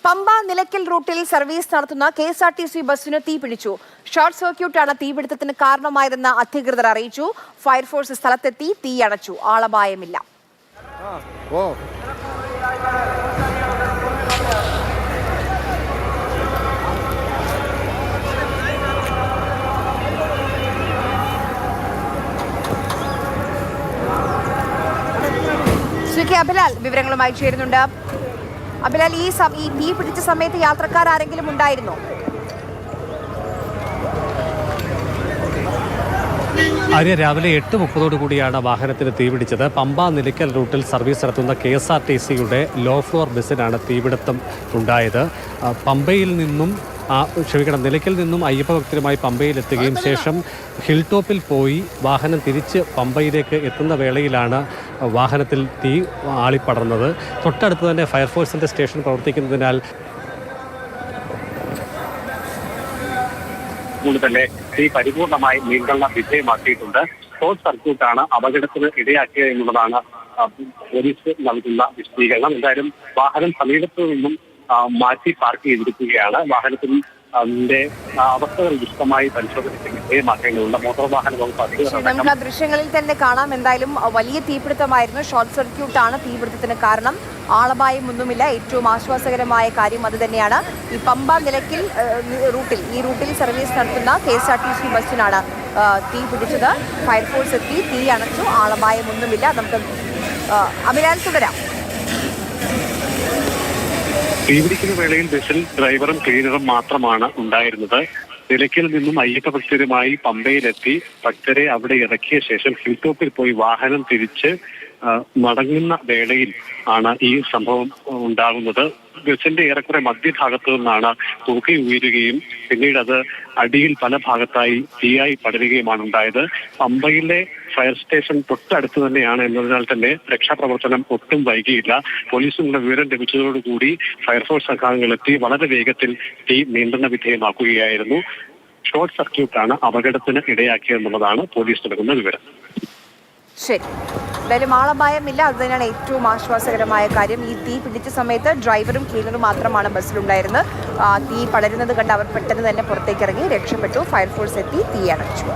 പമ്പ നിലയ്ക്കൽ റൂട്ടിൽ സർവീസ് നടത്തുന്ന കെഎസ്ആർടിസി ബസ്സിന് തീപിടിച്ചു. ഷോർട്ട് സർക്യൂട്ടാണ് തീപിടുത്തത്തിന് കാരണമായതെന്ന് അധികൃതർ അറിയിച്ചു. ഫയർഫോഴ്സ് സ്ഥലത്തെത്തി തീയണച്ചു. ആളപായമില്ല. ശ്രീ കെ അഭിലാൽ വിവരങ്ങളുമായി ചേരുന്നുണ്ട്. അഭിലാൽ, ഈ തീ പിടിച്ച സമയത്ത് യാത്രക്കാർ ആരെങ്കിലും ഉണ്ടായിരുന്നോ? രാവിലെ 8:30 കൂടിയാണ് വാഹനത്തിന് തീപിടിച്ചത്. പമ്പ നിലയ്ക്കൽ റൂട്ടിൽ സർവീസ് നടത്തുന്ന കെഎസ്ആർടിസിയുടെ ലോ ഫ്ലോർ ബസ്സിനാണ് തീപിടുത്തം ഉണ്ടായത്. നിലയ്ക്കൽ നിന്നും അയ്യപ്പ ഭക്തരുമായി പമ്പയിലെത്തുകയും ശേഷം ഹിൽ ടോപ്പിൽ പോയി വാഹനം തിരിച്ച് പമ്പയിലേക്ക് എത്തുന്ന വേളയിലാണ് വാഹനത്തിൽ തീ ആളിപ്പടർന്നത്. തൊട്ടടുത്ത് തന്നെ ഫയർഫോഴ്സിൻ്റെ സ്റ്റേഷൻ പ്രവർത്തിക്കുന്നതിനാൽ തന്നെ തീ പരിപൂർണമായി നിയന്ത്രണ വിധേയമാക്കിയിട്ടുണ്ട്. ഷോർട്ട് സർക്യൂട്ടാണ് അപകടത്തിന് ഇടയാക്കിയത് എന്നുള്ളതാണ് പോലീസ് നൽകുന്ന വിശദീകരണം. എന്തായാലും വാഹനം സമീപത്തു നിന്നും മാറ്റി പാർക്ക് ചെയ്തിരിക്കുകയാണ്. വാഹനത്തിന്റെ അവസ്ഥകൾ വിശദമായി പരിശോധനയ്ക്ക് വിധേയമാക്കേണ്ടതുണ്ട്. മോട്ടോർ വാഹന വകുപ്പ് അധികൃതർ നമുക്ക് ആ ദൃശ്യങ്ങളിൽ തന്നെ കാണാം. എന്തായാലും വലിയ തീപിടുത്തമായിരുന്നു. ഷോർട്ട് സർക്യൂട്ടാണ് തീപിടുത്തത്തിന് കാരണം. ആളപായം ഒന്നുമില്ല. ഏറ്റവും ആശ്വാസകരമായ കാര്യം അത് തന്നെയാണ്. ഈ പമ്പ നിലയ്ക്കൽ റൂട്ടിൽ സർവീസ് നടത്തുന്ന കെഎസ്ആർടിസി ബസ്സിനാണ് തീ പിടിച്ചത്. ഫയർഫോഴ്സ് എത്തി തീ അണച്ചു. ആളപായം ഒന്നുമില്ല. നമുക്ക് അഭിലാൽ തുടരാം. തീപിടിക്കുന്ന വേളയിൽ ബസ്സിൽ ഡ്രൈവറും ക്ലീനറും മാത്രമാണ് ഉണ്ടായിരുന്നത്. നിലയ്ക്കൽ നിന്നും അയ്യപ്പ ഭക്തരുമായി പമ്പയിലെത്തി ഭക്തരെ അവിടെ ഇറക്കിയ ശേഷം ഹിൽ ടോപ്പിൽ പോയി വാഹനം തിരിച്ച് മടങ്ങുന്ന വേളയിൽ ആണ് ഈ സംഭവം ഉണ്ടാകുന്നത്. ബസിന്റെ ഏറെക്കുറെ മധ്യഭാഗത്തു നിന്നാണ് പുകി ഉയരുകയും പിന്നീട് അത് അടിയിൽ പല ഭാഗത്തായി തീയായി പടരുകയുമാണ് ഉണ്ടായത്. പമ്പയിലെ ഫയർ സ്റ്റേഷൻ തൊട്ടടുത്ത് തന്നെയാണ് എന്നതിനാൽ തന്നെ രക്ഷാപ്രവർത്തനം ഒട്ടും വൈകിയില്ല. പോലീസിനുള്ള വിവരം ലഭിച്ചതോടുകൂടി ഫയർഫോഴ്സ് സംഘങ്ങൾ എത്തി വളരെ വേഗത്തിൽ തീ നിയന്ത്രണ വിധേയമാക്കുകയായിരുന്നു. ഷോർട്ട് സർക്യൂട്ടാണ് അപകടത്തിന് ഇടയാക്കിയതെന്നുള്ളതാണ് പോലീസ് നൽകുന്ന വിവരം. ശരി, എന്തായാലും ആളപായമില്ല. അത് തന്നെയാണ് ഏറ്റവും ആശ്വാസകരമായ കാര്യം. ഈ തീ പിടിച്ച സമയത്ത് ഡ്രൈവറും ക്ലീനറും മാത്രമാണ് ബസ്സിലുണ്ടായിരുന്നത്. തീ പടരുന്നത് കണ്ട് അവർ പെട്ടെന്ന് തന്നെ പുറത്തേക്ക് ഇറങ്ങി രക്ഷപ്പെട്ടു. ഫയർഫോഴ്സ് എത്തി തീ അണച്ചു.